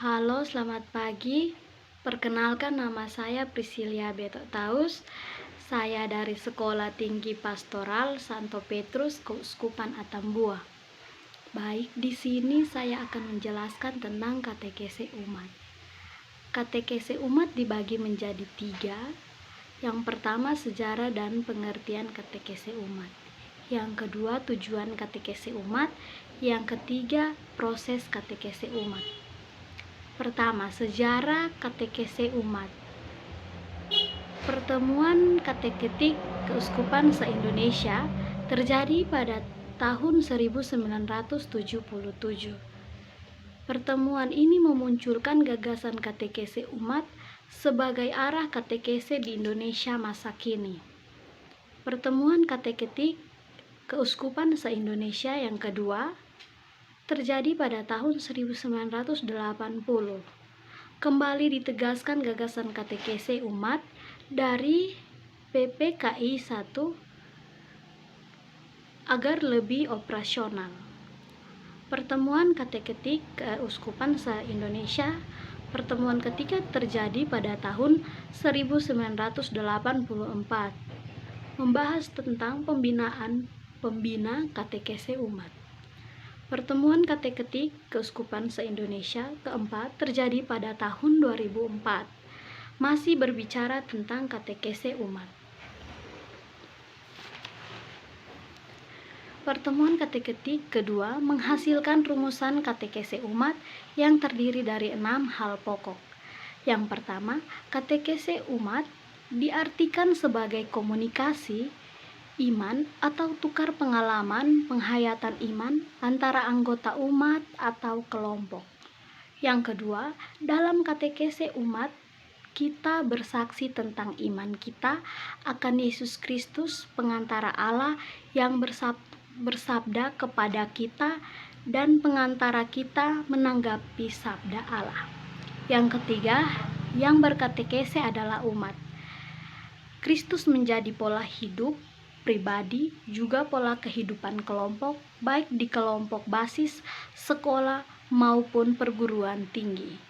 Halo, selamat pagi. Perkenalkan, nama saya Priscilia Betotaus. Saya dari Sekolah Tinggi Pastoral Santo Petrus, Keuskupan Atambua. Baik, di sini saya akan menjelaskan tentang katekese umat. Katekese umat dibagi menjadi 3. Yang pertama, sejarah dan pengertian katekese umat. Yang kedua, tujuan katekese umat. Yang ketiga, proses katekese umat. Pertama, sejarah katekese umat. Pertemuan kateketik Keuskupan se-Indonesia terjadi pada tahun 1977. Pertemuan ini memunculkan gagasan katekese umat sebagai arah katekese di Indonesia masa kini. Pertemuan kateketik Keuskupan se-Indonesia yang kedua terjadi pada tahun 1980. Kembali ditegaskan gagasan katekese umat dari PPKI 1 agar lebih operasional. Pertemuan kateketik Keuskupan se-Indonesia pertemuan ketiga terjadi pada tahun 1984. Membahas tentang pembina katekese umat. Pertemuan kateketik Keuskupan se-Indonesia keempat terjadi pada tahun 2004. Masih berbicara tentang katekese umat. Pertemuan kateketik kedua menghasilkan rumusan katekese umat yang terdiri dari 6 hal pokok. Yang pertama, katekese umat diartikan sebagai komunikasi iman atau tukar pengalaman penghayatan iman antara anggota umat atau kelompok. Yang kedua, dalam katekese umat kita bersaksi tentang iman kita akan Yesus Kristus, pengantara Allah yang bersabda kepada kita dan pengantara kita menanggapi sabda Allah. Yang ketiga, yang berkatekese adalah umat. Kristus menjadi pola hidup pribadi, juga pola kehidupan kelompok, baik di kelompok basis, sekolah, maupun perguruan tinggi.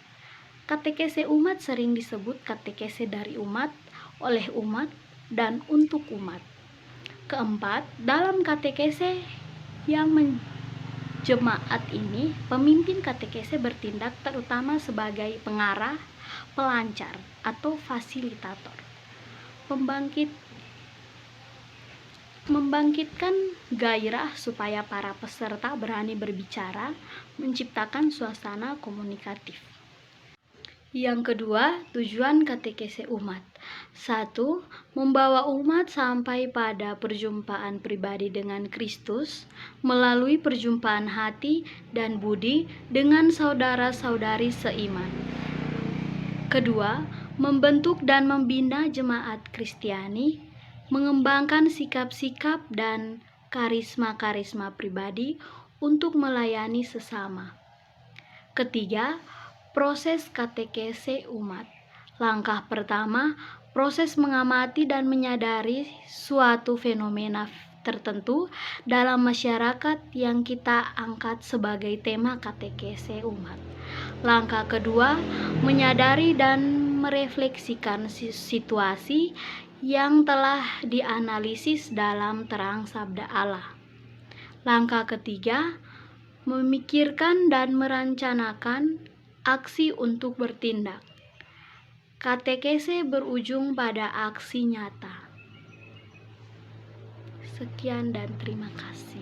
Katekese umat sering disebut katekese dari umat, oleh umat, dan untuk umat. Keempat, dalam katekese yang jemaat ini, pemimpin katekese bertindak terutama sebagai pengarah, pelancar, atau fasilitator. Membangkitkan gairah supaya para peserta berani berbicara, menciptakan suasana komunikatif. Yang kedua, tujuan katekese umat. 1. Membawa umat sampai pada perjumpaan pribadi dengan Kristus melalui perjumpaan hati dan budi dengan saudara-saudari seiman. Kedua, membentuk dan membina jemaat Kristiani, mengembangkan sikap-sikap dan karisma-karisma pribadi untuk melayani sesama. Ketiga, proses katekese umat. Langkah pertama, proses mengamati dan menyadari suatu fenomena tertentu dalam masyarakat yang kita angkat sebagai tema katekese umat. Langkah kedua, menyadari dan merefleksikan situasi yang telah dianalisis dalam terang sabda Allah. Langkah ketiga, memikirkan dan merencanakan aksi untuk bertindak. Katekese berujung pada aksi nyata. Sekian dan terima kasih.